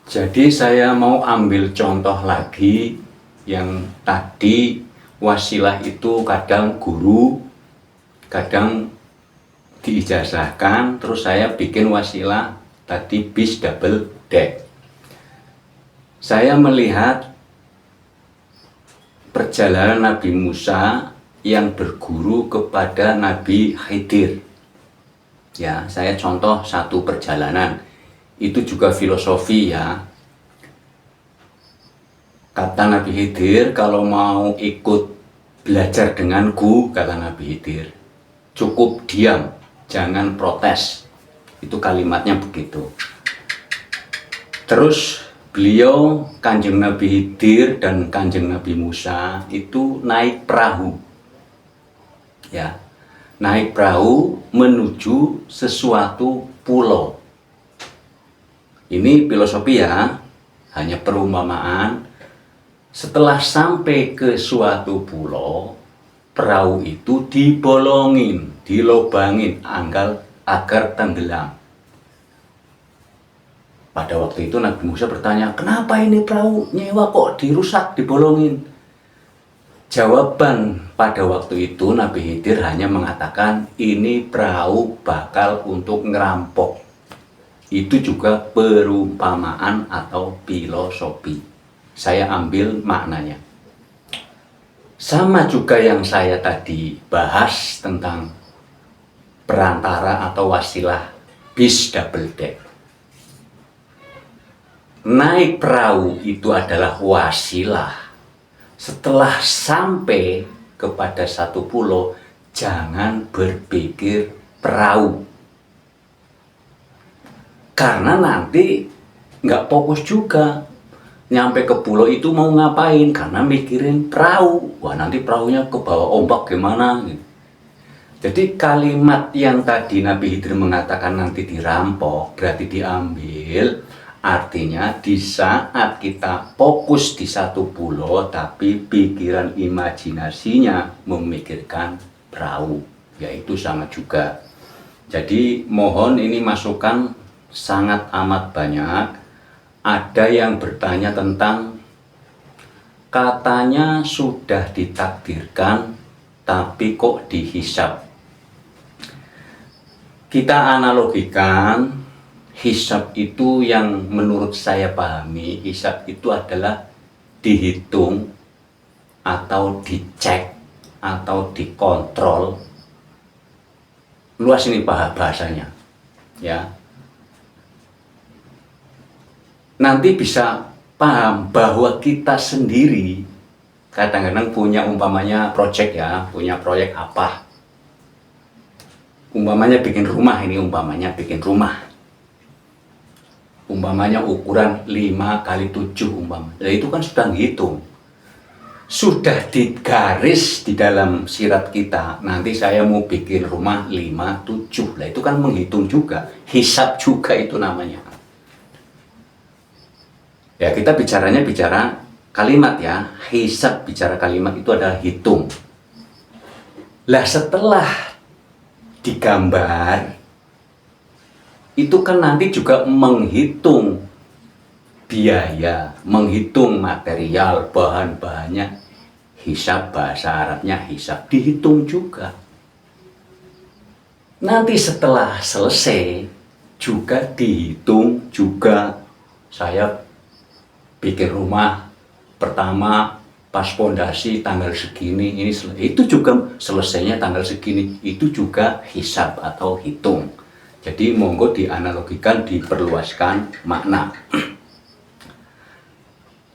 Jadi saya mau ambil contoh lagi yang tadi wasilah itu kadang guru, kadang diijazahkan, terus saya bikin wasilah tadi bis double deck. Saya melihat perjalanan Nabi Musa yang berguru kepada Nabi Khidir. Ya, saya contoh satu perjalanan. Itu juga filosofi ya. Kata Nabi Khidir, kalau mau ikut belajar denganku, kata Nabi Khidir, cukup diam, jangan protes. Itu kalimatnya begitu. Terus beliau, Kanjeng Nabi Khidir dan Kanjeng Nabi Musa itu naik perahu. Ya, naik perahu menuju sesuatu pulau. Ini filosofi ya, hanya perumpamaan. Setelah sampai ke suatu pulau, perahu itu dibolongin, dilobangin agar tenggelam. Pada waktu itu Nabi Musa bertanya, kenapa ini perahu nyewa kok dirusak, dibolongin? Jawaban pada waktu itu Nabi Khidir hanya mengatakan, ini perahu bakal untuk ngerampok. Itu juga perumpamaan atau filosofi. Saya ambil maknanya. Sama juga yang saya tadi bahas tentang perantara atau wasilah bis double deck. Naik perahu itu adalah wasilah. Setelah sampai kepada satu pulau, jangan berpikir perahu. Karena nanti nggak fokus juga. Nyampe ke pulau itu mau ngapain? Karena mikirin perahu. Wah, nanti perahunya ke bawah ombak gimana? Jadi kalimat yang tadi Nabi Khidir mengatakan nanti dirampok, berarti diambil. Artinya di saat kita fokus di satu pulau, tapi pikiran imajinasinya memikirkan perahu. Yaitu sama juga. Jadi mohon ini masukan sangat amat banyak. Ada yang bertanya tentang katanya sudah ditakdirkan tapi kok dihisab. Kita analogikan hisab itu, yang menurut saya pahami, hisab itu adalah dihitung atau dicek atau dikontrol. Luas ini bahasanya ya. Nanti bisa paham bahwa kita sendiri kadang-kadang punya umpamanya proyek ya, punya proyek apa. Umpamanya bikin rumah, ini umpamanya bikin rumah. Umpamanya ukuran 5x7 umpamanya. Nah, itu kan sudah ngitung. Sudah digaris di dalam sirat kita. Nanti saya mau bikin rumah 5x7. Nah, itu kan menghitung juga, hisab juga itu namanya. Ya, kita bicara kalimat ya, hisab bicara kalimat itu adalah hitung. Lah setelah digambar, itu kan nanti juga menghitung biaya, menghitung material, bahan-bahannya. Hisab bahasa Arabnya hisab, dihitung juga. Nanti setelah selesai juga dihitung juga. Saya bikin rumah pertama pas pondasi tanggal segini, ini itu juga selesainya tanggal segini, itu juga hisab atau hitung. Jadi monggo dianalogikan, diperluaskan makna.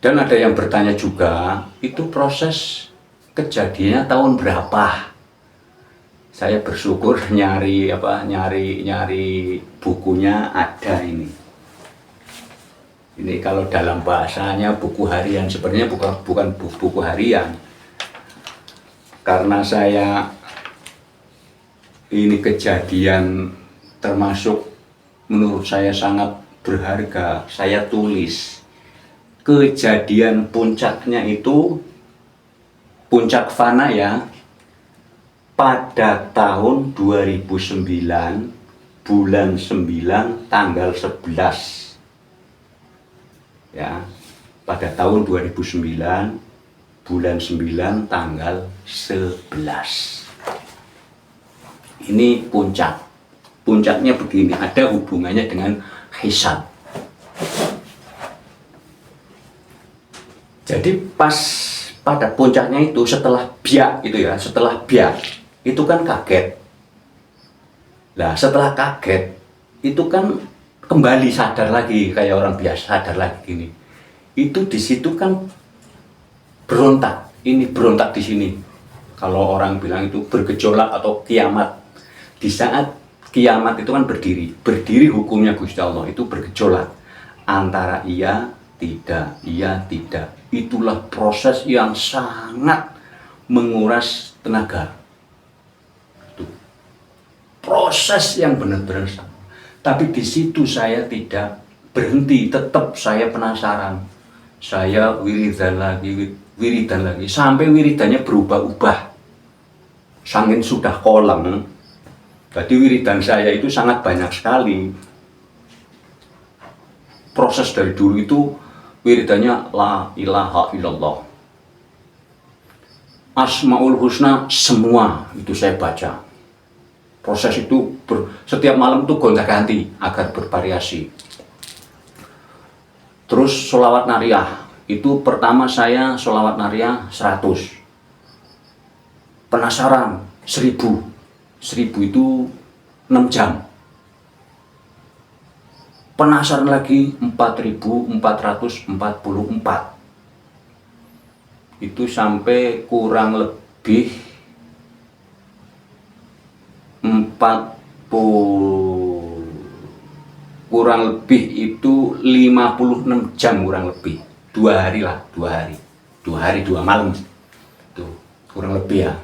Dan ada yang bertanya juga, itu proses kejadiannya tahun berapa? Saya bersyukur nyari bukunya ada ini. Ini kalau dalam bahasanya buku harian, sebenarnya bukan buku harian. Karena saya ini kejadian termasuk menurut saya sangat berharga, saya tulis. Kejadian puncaknya itu, puncak fana ya, pada tahun 2009, bulan 9, tanggal 11. ya, pada tahun 2009 bulan 9 tanggal 11. Ini puncaknya begini, ada hubungannya dengan hisab. Jadi pas pada puncaknya itu setelah biak itu ya, setelah biak itu kan kaget. Nah setelah kaget itu kan kembali sadar lagi kayak orang biasa, sadar lagi gini. Itu di situ kan berontak, ini berontak di sini. Kalau orang bilang itu bergejolak atau kiamat. Di saat kiamat itu kan berdiri hukumnya Gusti Allah itu bergejolak antara iya tidak. Itulah proses yang sangat menguras tenaga. Itu proses yang benar-benar. Tapi di situ saya tidak berhenti, tetap saya penasaran. Saya wiridan lagi sampai wiridannya berubah-ubah. Saking sudah kolam. Jadi wiridan saya itu sangat banyak sekali. Proses dari dulu itu wiridannya la ilaha illallah. Asmaul husna semua itu saya baca. Proses itu setiap malam itu gonta-ganti agar bervariasi. Terus sholawat nariyah, itu pertama saya sholawat nariyah 100. Penasaran 1000 itu 6 jam. Penasaran lagi 4444. Itu sampai kurang lebih 56 jam kurang lebih. 2 hari lah, 2 hari. 2 hari 2 malam. Itu kurang lebih ya.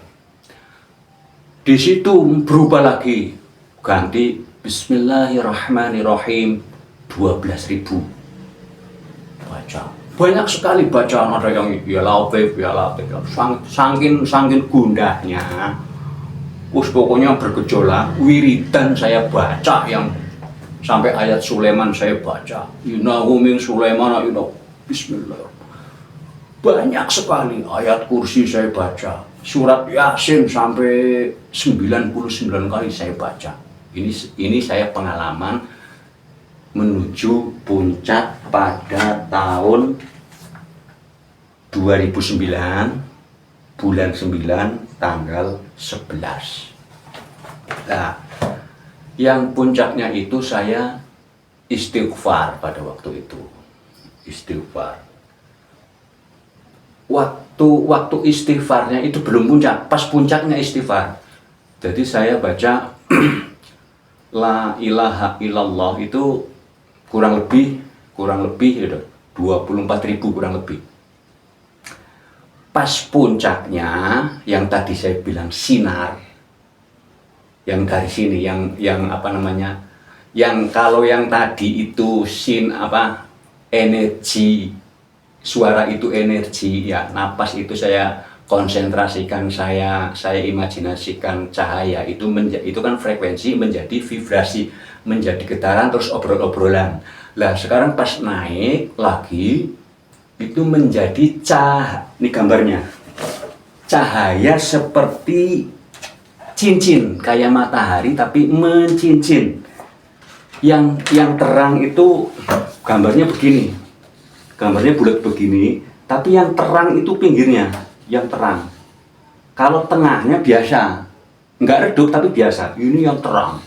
Di situ berubah lagi, ganti Bismillahirrahmanirrahim 12.000 baca. Banyak sekali bacaan, ada yang ya latif, sangkin gundahnya. Pokoknya bergejolak, wiridan saya baca yang sampai ayat Sulaiman saya baca. Innahu min Sulaiman Bismillah. Banyak sekali ayat kursi saya baca. Surat Yasin sampai 99 kali saya baca. Ini saya pengalaman menuju puncak pada tahun 2009 bulan 9 tanggal 11. Nah, yang puncaknya itu saya istighfar pada waktu itu. Istighfar. Waktu istighfarnya itu belum puncak, pas puncaknya istighfar. Jadi saya baca la ilaha illallah itu kurang lebih ya 24.000 kurang lebih. Pas puncaknya yang tadi saya bilang sinar, yang dari sini yang apa namanya, yang kalau yang tadi itu energi, suara itu energi ya, napas itu saya konsentrasikan, saya imajinasikan cahaya itu kan frekuensi menjadi vibrasi, menjadi getaran, terus obrol-obrolan. Lah sekarang pas naik lagi itu menjadi ini gambarnya, cahaya seperti cincin kayak matahari tapi mencincin. Yang terang itu gambarnya begini, gambarnya bulat begini, tapi yang terang itu pinggirnya, yang terang. Kalau tengahnya biasa, nggak redup tapi biasa. Ini yang terang,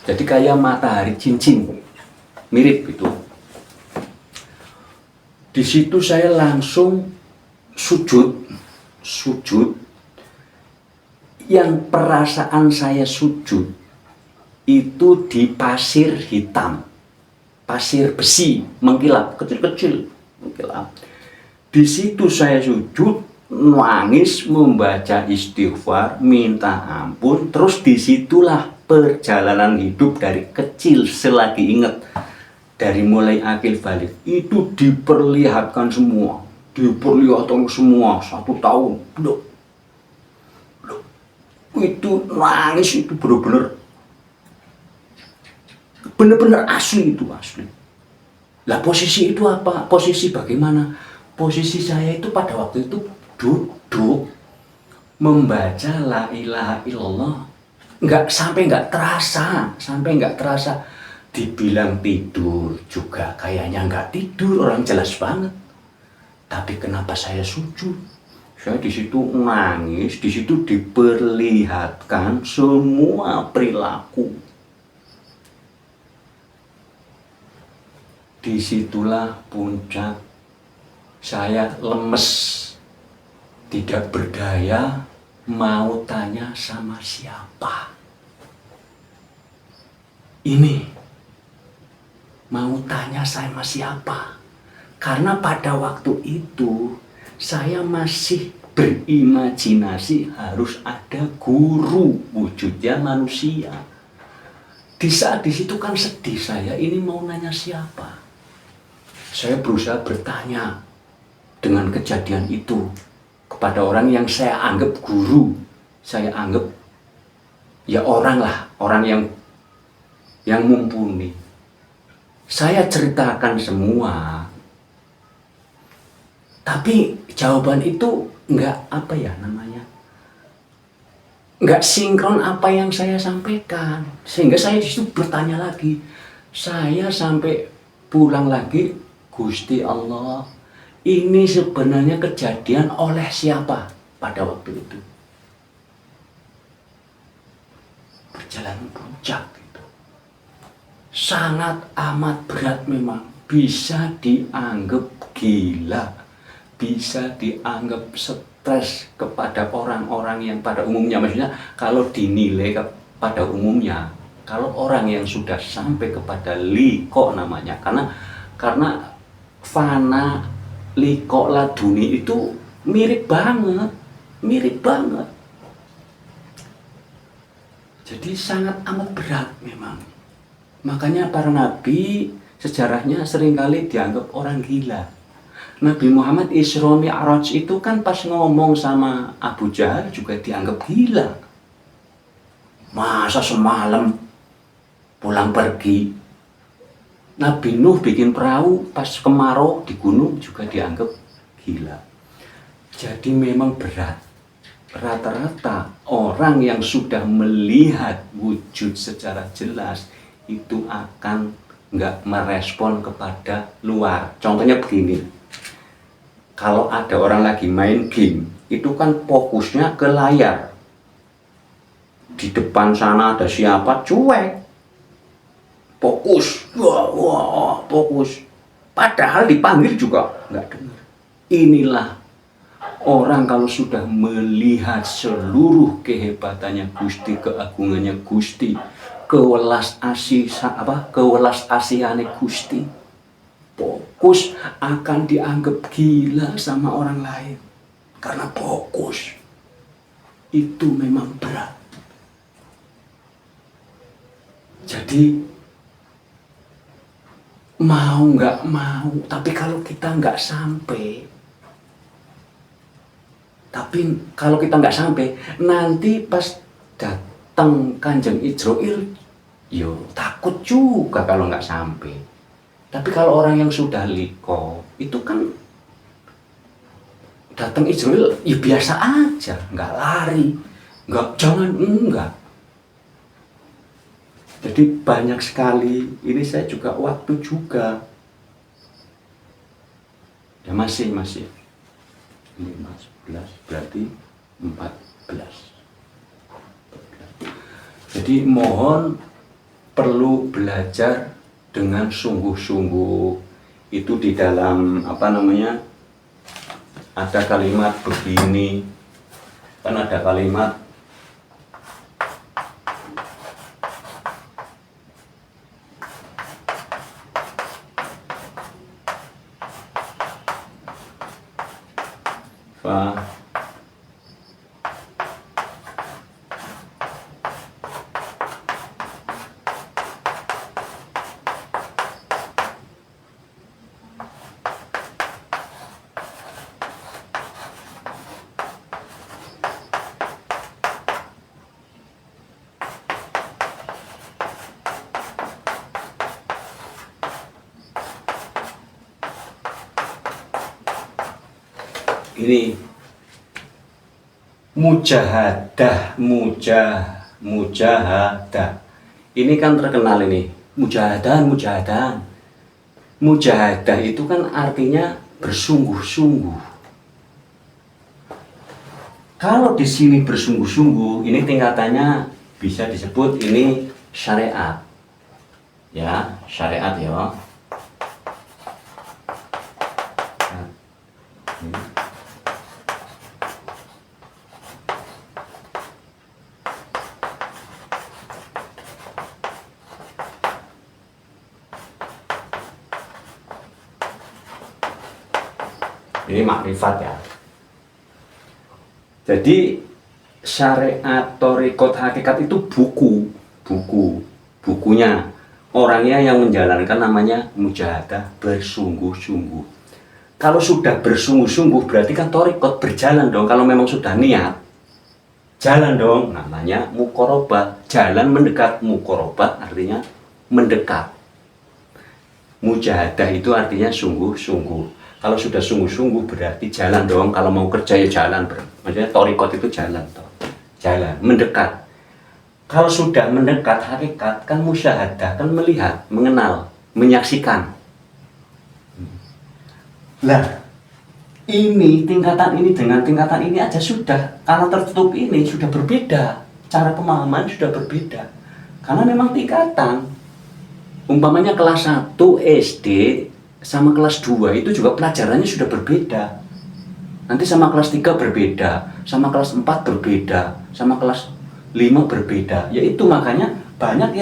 jadi kayak matahari cincin, mirip itu. Di situ saya langsung sujud. Yang perasaan saya sujud itu di pasir hitam, pasir besi mengkilap, kecil-kecil mengkilap. Di situ saya sujud, nangis, membaca istighfar, minta ampun. Terus disitulah perjalanan hidup dari kecil selagi ingat, dari mulai akil balik itu diperlihatkan semua, 1 tahun. Itu nangis itu benar-benar asli, itu asli. Lah posisi itu apa? Posisi bagaimana? Posisi saya itu pada waktu itu duduk membaca la ilaha illallah. Sampai nggak terasa. Dibilang tidur juga kayaknya nggak tidur, orang jelas banget. Tapi kenapa saya sujud? Saya di situ nangis, di situ diperlihatkan semua perilaku. Disitulah puncak saya lemes, tidak berdaya, mau tanya sama siapa. Ini mau tanya sama siapa? Karena pada waktu itu saya masih berimajinasi harus ada guru wujudnya manusia. Di saat di situ kan sedih saya, ini mau nanya siapa? Saya berusaha bertanya dengan kejadian itu kepada orang yang saya anggap guru. Saya anggap ya orang lah, orang yang mumpuni. Saya ceritakan semua. Tapi jawaban itu nggak sinkron apa yang saya sampaikan. Sehingga saya disitu bertanya lagi. Saya sampai pulang lagi, Gusti Allah, ini sebenarnya kejadian oleh siapa pada waktu itu? Berjalan puncak gitu. Sangat amat berat memang. Bisa dianggap gila. Bisa dianggap stres kepada orang-orang yang pada umumnya, maksudnya kalau dinilai pada umumnya, kalau orang yang sudah sampai kepada liko namanya, karena fana, liko, laduni itu mirip banget. Jadi sangat amat berat memang. Makanya para nabi sejarahnya seringkali dianggap orang gila. Nabi Muhammad Isra Mi'raj itu kan pas ngomong sama Abu Jahal juga dianggap gila. Masa semalam pulang pergi. Nabi Nuh bikin perahu pas kemarau di gunung juga dianggap gila. Jadi memang berat. Rata-rata orang yang sudah melihat wujud secara jelas itu akan nggak merespon kepada luar. Contohnya begini. Kalau ada orang lagi main game, itu kan fokusnya ke layar. Di depan sana ada siapa, cuek. Fokus, fokus. Padahal dipanggil juga nggak dengar. Inilah orang kalau sudah melihat seluruh kehebatannya Gusti, keagungannya Gusti, kewelas asihane Gusti, fokus akan dianggap gila sama orang lain. Karena fokus itu memang berat. Jadi mau nggak mau, tapi kalau kita nggak sampai, nanti pas datang Kanjeng Ijroil, yo takut juga kalau nggak sampai. Tapi kalau orang yang sudah liko, itu kan datang Ijroil ya biasa aja, nggak lari, enggak. Jadi banyak sekali, ini saya juga waktu juga. Ya masih. 15 berarti 14. Jadi mohon perlu belajar dengan sungguh-sungguh. Itu di dalam ada kalimat begini, kan ada kalimat ini mujahadah. Ini kan terkenal ini, mujahadah. Mujahadah itu kan artinya bersungguh-sungguh. Kalau di sini bersungguh-sungguh, ini tingkatannya bisa disebut ini syariat. Ya, syariat ya. Ini makrifat ya. Jadi syariat, thariqat, hakikat itu bukunya. Orangnya yang menjalankan namanya mujahadah, bersungguh-sungguh. Kalau sudah bersungguh-sungguh berarti kan thariqat berjalan dong. Kalau memang sudah niat, jalan dong. Namanya muqarabah, jalan mendekat. Muqarabah artinya mendekat. Mujahadah itu artinya sungguh-sungguh. Kalau sudah sungguh-sungguh berarti jalan dong. Kalau mau kerja ya jalan. Maksudnya thariqat itu jalan, mendekat. Kalau sudah mendekat hakikat kan musyahadah, kan melihat, mengenal, menyaksikan. Lah, ini tingkatan ini dengan tingkatan ini aja sudah, karena tertutup ini sudah berbeda. Cara pemahaman sudah berbeda. Karena memang tingkatan. Umpamanya kelas 1 SD sama kelas 2 itu juga pelajarannya sudah berbeda. Nanti sama kelas 3 berbeda, sama kelas 4 berbeda, sama kelas 5 berbeda. Yaitu makanya banyak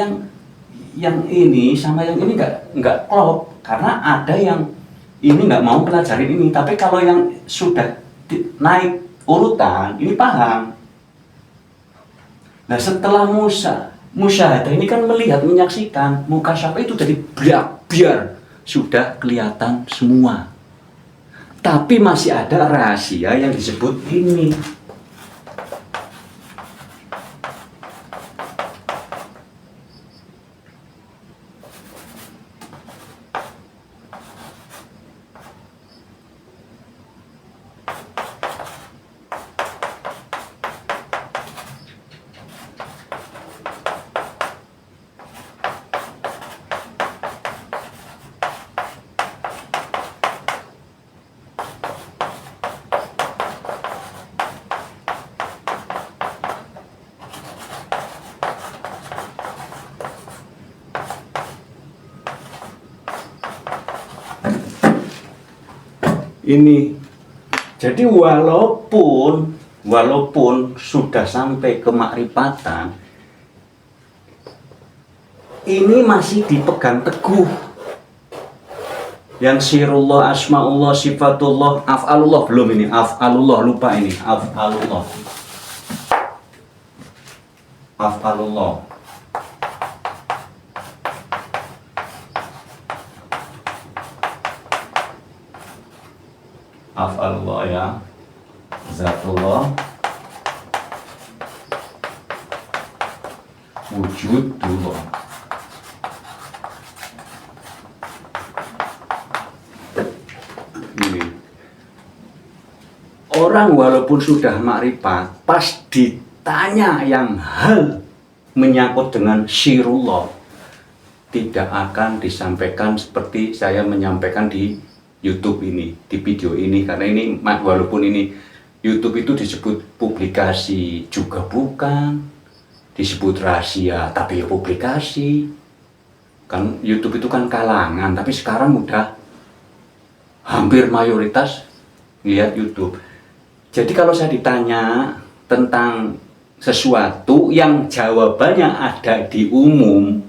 yang ini sama yang ini nggak klop, karena ada yang ini nggak mau pelajarin ini, tapi kalau yang sudah naik urutan ini paham. Nah setelah musyahadah ini kan melihat, menyaksikan, mukasyafah itu jadi biar sudah kelihatan semua. Tapi masih ada rahasia yang disebut ini. Ini jadi walaupun sudah sampai ke makrifatan, ini masih dipegang teguh yang sirullah, asmaullah, sifatullah, af'alullah. Belum ini af'alullah, lupa ini af'alullah. Af'alullah ya, zatullah, wujudullah. Ini orang walaupun sudah makrifat, pas ditanya yang hal menyangkut dengan sirullah, tidak akan disampaikan seperti saya menyampaikan di YouTube ini, di video ini, karena ini walaupun ini YouTube itu disebut publikasi juga bukan, disebut rahasia tapi ya publikasi. Kan YouTube itu kan kalangan, tapi sekarang udah hampir mayoritas lihat YouTube. Jadi kalau saya ditanya tentang sesuatu yang jawabannya ada di umum,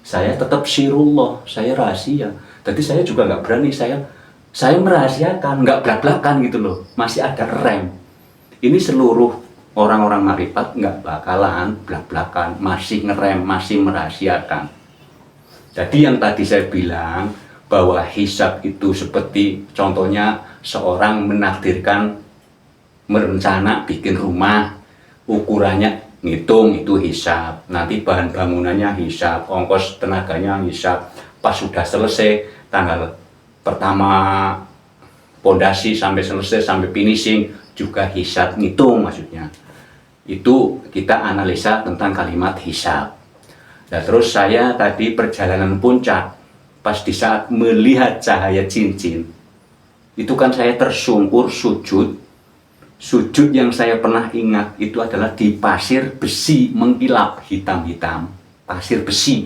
saya tetap sirullah, saya rahasia. Jadi saya juga nggak berani, saya merahasiakan, nggak blak-blakan gitu loh, masih ada rem. Ini seluruh orang-orang makrifat nggak bakalan blak-blakan, masih ngerem, masih merahasiakan. Jadi yang tadi saya bilang bahwa hisab itu seperti contohnya seorang menakdirkan, merencana bikin rumah, ukurannya ngitung itu hisab, nanti bahan bangunannya hisab, ongkos tenaganya hisab. Pas sudah selesai tanggal pertama pondasi sampai selesai, sampai finishing, juga hisab, ngitung maksudnya. Itu kita analisa tentang kalimat hisab. Nah, terus saya tadi perjalanan puncak, pas di saat melihat cahaya cincin, itu kan saya tersungkur sujud. Sujud yang saya pernah ingat itu adalah di pasir besi mengkilap hitam-hitam, pasir besi.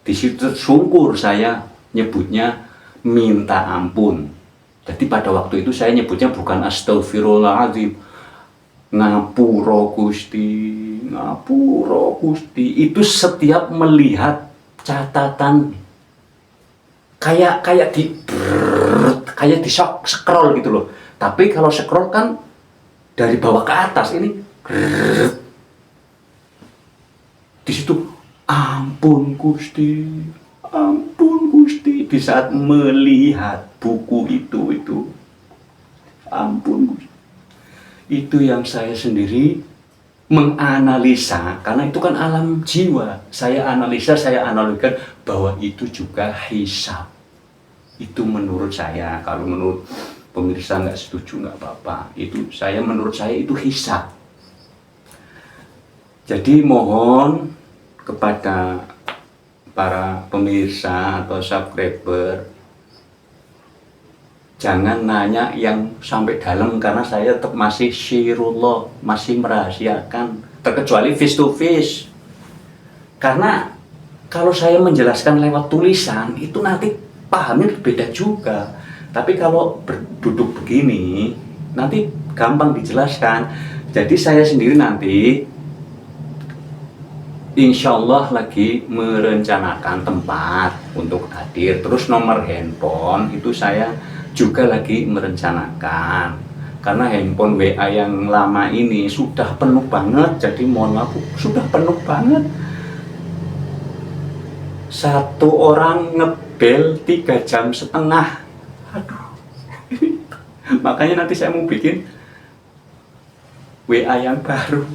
Di situ tersungkur saya nyebutnya minta ampun. Jadi pada waktu itu saya nyebutnya bukan astagfirullahaladzim, ngapura Gusti, ngapura Gusti. Itu setiap melihat catatan kayak di scroll gitu loh. Tapi kalau scroll kan dari bawah ke atas, ini di situ ampun Gusti, ampun Gusti. Di saat melihat buku itu ampun Gusti. Itu yang saya sendiri menganalisa, karena itu kan alam jiwa. Saya analikan bahwa itu juga hisab. Itu menurut saya. Kalau menurut pemirsa nggak setuju nggak apa-apa. Menurut saya itu hisab. Jadi mohon kepada para pemirsa atau subscriber, jangan nanya yang sampai dalam, karena saya tetap masih sirullah, masih merahasiakan, terkecuali face to face. Karena kalau saya menjelaskan lewat tulisan itu nanti pahamnya beda juga. Tapi kalau berduduk begini nanti gampang dijelaskan. Jadi saya sendiri nanti insya Allah lagi merencanakan tempat untuk hadir. Terus nomor handphone itu saya juga lagi merencanakan. Karena handphone WA yang lama ini sudah penuh banget. Jadi mohon maaf, sudah penuh banget. Satu orang ngebel 3,5 jam. Aduh. Makanya nanti saya mau bikin WA yang baru.